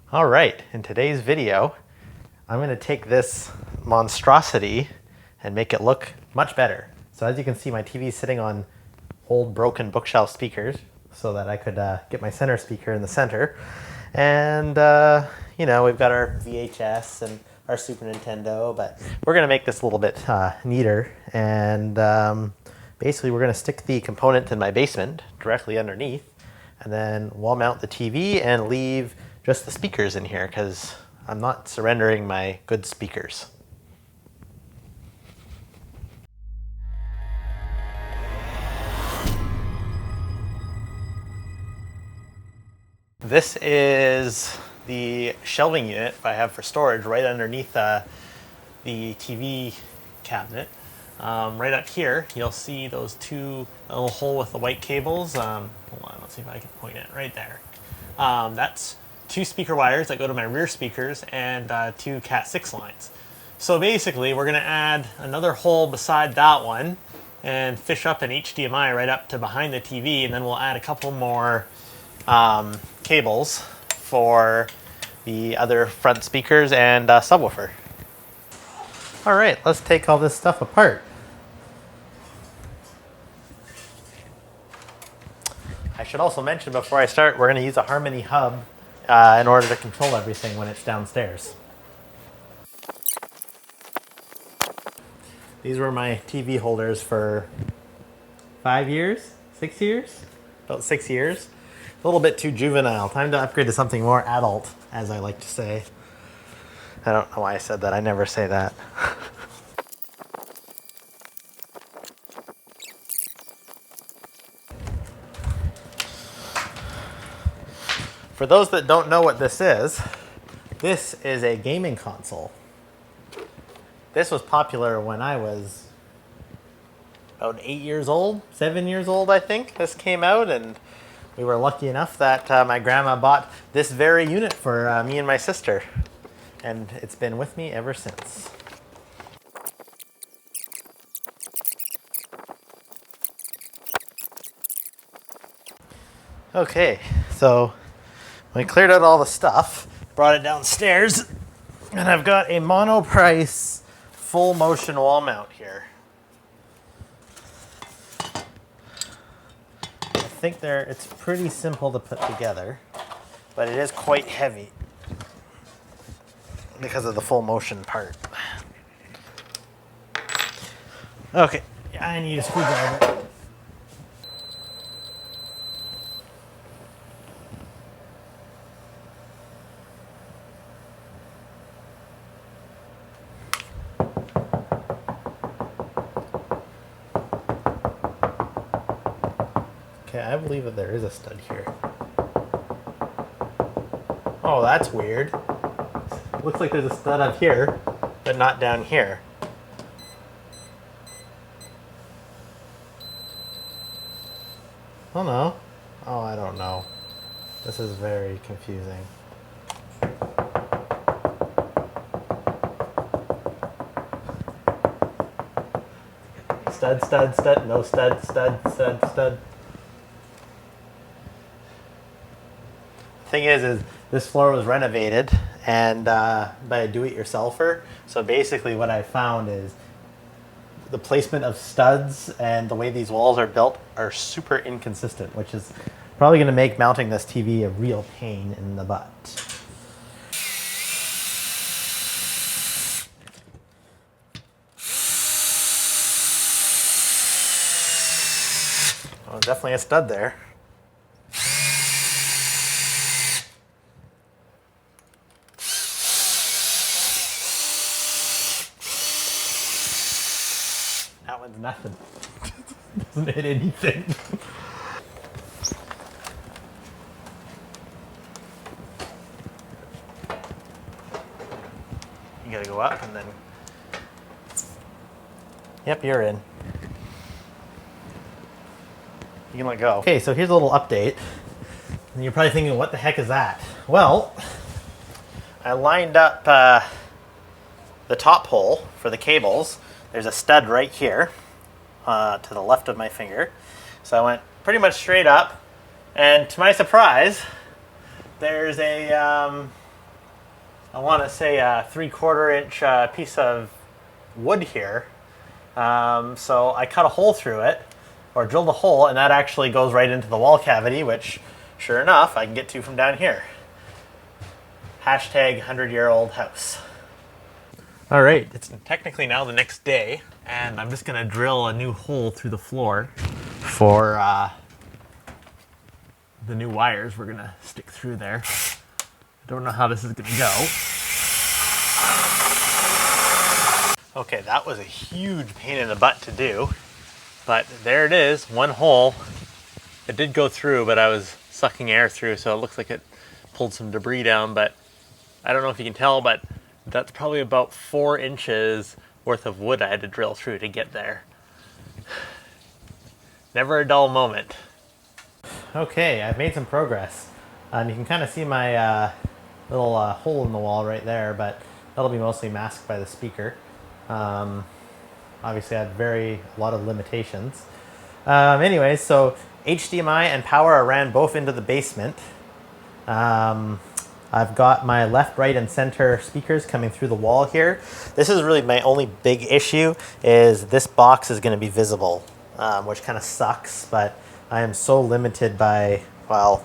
All right, in today's video, I'm going to take this monstrosity and make it look much better. So as you can see, my TV is sitting on old broken bookshelf speakers so that I could get my center speaker in the center. And, you know, we've got our VHS and our Super Nintendo, but we're going to make this a little bit neater. And basically, we're going to stick the component in my basement directly underneath, and then wall mount the TV and leave just the speakers in here because I'm not surrendering my good speakers. This is the shelving unit I have for storage right underneath the TV cabinet. Right up here, you'll see those two little hole with the white cables. Hold on, let's see if I can point it right there. That's two speaker wires that go to my rear speakers and two Cat 6 lines. So basically, we're going to add another hole beside that one and fish up an HDMI right up to behind the TV, and then we'll add a couple more cables for the other front speakers and subwoofer. All right, let's take all this stuff apart. I should also mention before I start, we're going to use a Harmony hub in order to control everything when it's downstairs. These were my TV holders for 5 years, 6 years? About 6 years. A little bit too juvenile. Time to upgrade to something more adult, as I like to say. I don't know why I said that. I never say that. For those that don't know what this is a gaming console. This was popular when I was about 8 years old, 7 years old, I think. This came out, and we were lucky enough that my grandma bought this very unit for me and my sister. And it's been with me ever since. Okay, so I cleared out all the stuff, brought it downstairs, and I've got a Monoprice full motion wall mount here. I think it's pretty simple to put together, but it is quite heavy because of the full motion part. Okay, I need a screwdriver. Okay, I believe that there is a stud here. Oh, that's weird. Looks like there's a stud up here, but not down here. Oh no. Oh, I don't know. This is very confusing. Stud, stud, stud, no stud, stud, stud, stud. Thing is this floor was renovated and by a do-it-yourselfer. So basically what I found is the placement of studs and the way these walls are built are super inconsistent, which is probably going to make mounting this TV a real pain in the butt. Oh, definitely a stud there. That one's nothing. Doesn't hit anything. You gotta go up and then... Yep, you're in. You can let go. Okay, so here's a little update. And you're probably thinking, what the heck is that? Well, I lined up the top hole for the cables. There's a stud right here to the left of my finger. So I went pretty much straight up, and to my surprise, there's a I want to say a 3/4 inch piece of wood here. So I cut a hole through it, or drilled a hole, and that actually goes right into the wall cavity, which, sure enough, I can get to from down here. Hashtag 100-year-old house. All right, it's technically now the next day, and I'm just gonna drill a new hole through the floor for the new wires we're gonna stick through there. I don't know how this is gonna go. Okay, that was a huge pain in the butt to do, but there it is, one hole. It did go through, but I was sucking air through, so it looks like it pulled some debris down, but I don't know if you can tell, but that's probably about 4 inches worth of wood I had to drill through to get there. Never a dull moment. Okay, I've made some progress. You can kind of see my little hole in the wall right there, but that'll be mostly masked by the speaker. Obviously I had a lot of limitations. Anyways, so HDMI and power ran both into the basement. I've got my left, right, and center speakers coming through the wall here. This is really my only big issue, is this box is going to be visible, which kind of sucks, but I am so limited by, well,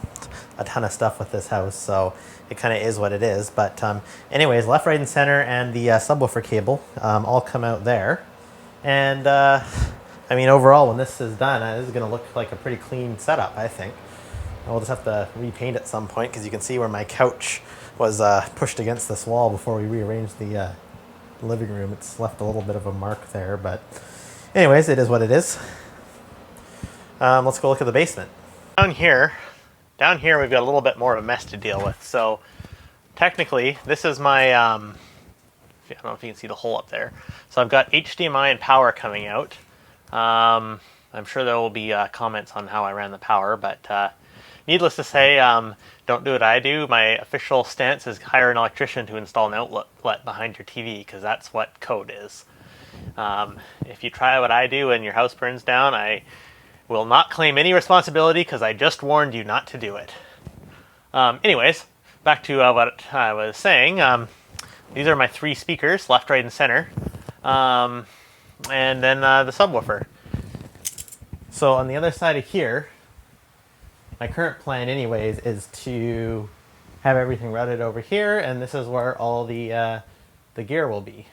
a ton of stuff with this house, so it kind of is what it is. But anyways, left, right, and center, and the subwoofer cable all come out there. And I mean, overall, when this is done, this is going to look like a pretty clean setup, I think. I'll just have to repaint at some point, because you can see where my couch was pushed against this wall before we rearranged the living room. It's left a little bit of a mark there, but anyways, it is what it is. Let's go look at the basement. Down here we've got a little bit more of a mess to deal with. So technically, this is my, I don't know if you can see the hole up there. So I've got HDMI and power coming out. I'm sure there will be comments on how I ran the power, but needless to say, don't do what I do. My official stance is hire an electrician to install an outlet behind your TV, because that's what code is. If you try what I do and your house burns down, I will not claim any responsibility, because I just warned you not to do it. Anyways, back to what I was saying. These are my 3 speakers, left, right, and center. And then the subwoofer. So on the other side of here, my current plan anyways is to have everything routed over here, and this is where all the gear will be.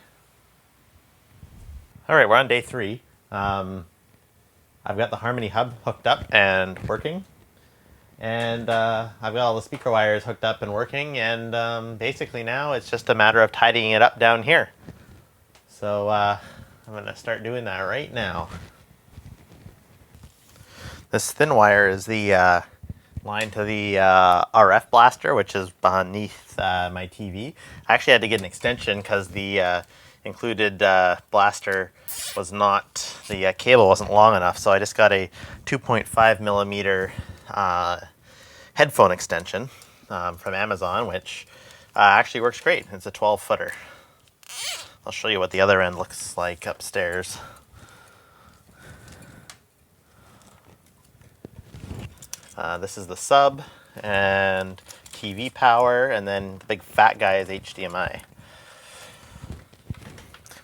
All right, we're on day 3. I've got the Harmony hub hooked up and working, and I've got all the speaker wires hooked up and working, and basically now it's just a matter of tidying it up down here. So I'm going to start doing that right now. This thin wire is the line to the RF blaster, which is beneath my TV. I actually had to get an extension because the included blaster was not, the cable wasn't long enough, so I just got a 2.5 millimeter headphone extension from Amazon, which actually works great. It's a 12-footer. I'll show you what the other end looks like upstairs. This is the sub and TV power, and then the big fat guy is HDMI.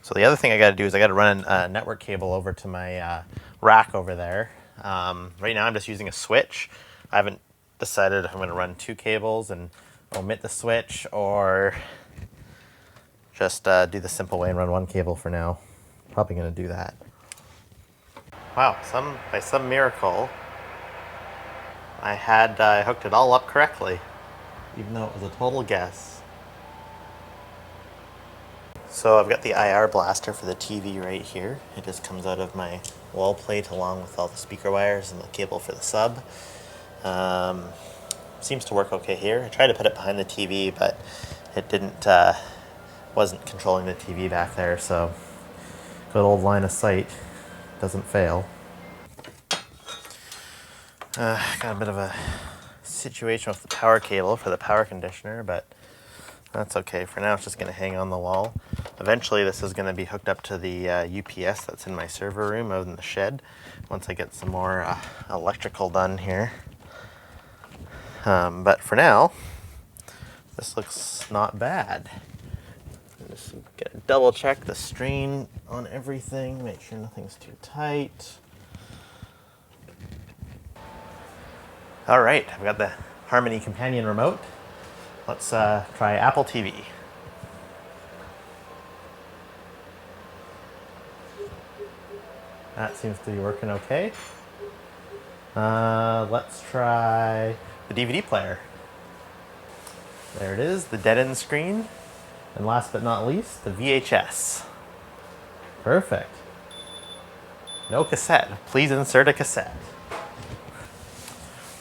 So the other thing I got to do is I got to run a network cable over to my rack over there. Right now I'm just using a switch. I haven't decided if I'm going to run 2 cables and omit the switch, or just do the simple way and run 1 cable for now. Probably going to do that. Wow, by some miracle, I hooked it all up correctly, even though it was a total guess. So I've got the IR blaster for the TV right here. It just comes out of my wall plate along with all the speaker wires and the cable for the sub. Seems to work okay here. I tried to put it behind the TV, but it wasn't controlling the TV back there, so good old line of sight doesn't fail. Got a bit of a situation with the power cable for the power conditioner, but that's okay. For now, it's just going to hang on the wall. Eventually, this is going to be hooked up to the UPS that's in my server room out in the shed, once I get some more electrical done here. But for now, this this looks not bad. Just gonna double check the strain on everything, make sure nothing's too tight. All right, I've got the Harmony companion remote. Let's try Apple TV. That seems to be working okay. Let's try the DVD player. There it is, the Denon screen. And last but not least, the VHS. Perfect. No cassette. Please insert a cassette.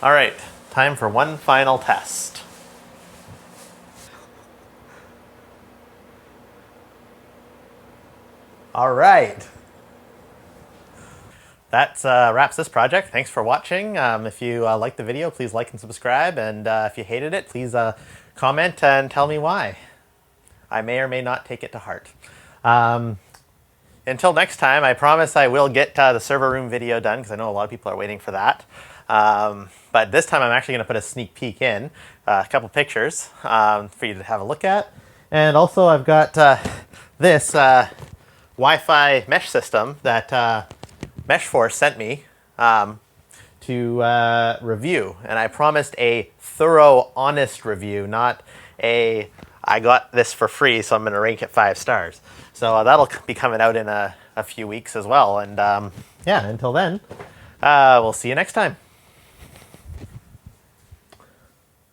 All right, time for one final test. All right. That wraps this project. Thanks for watching. If you liked the video, please like and subscribe. And if you hated it, please comment and tell me why. I may or may not take it to heart. Until next time, I promise I will get the server room video done because I know a lot of people are waiting for that. But this time I'm actually going to put a sneak peek in, a couple pictures for you to have a look at. And also I've got this Wi-Fi mesh system that MeshForce sent me to review. And I promised a thorough, honest review, not a I got this for free, so I'm going to rank it 5 stars. So that'll be coming out in a few weeks as well. And yeah, until then, we'll see you next time.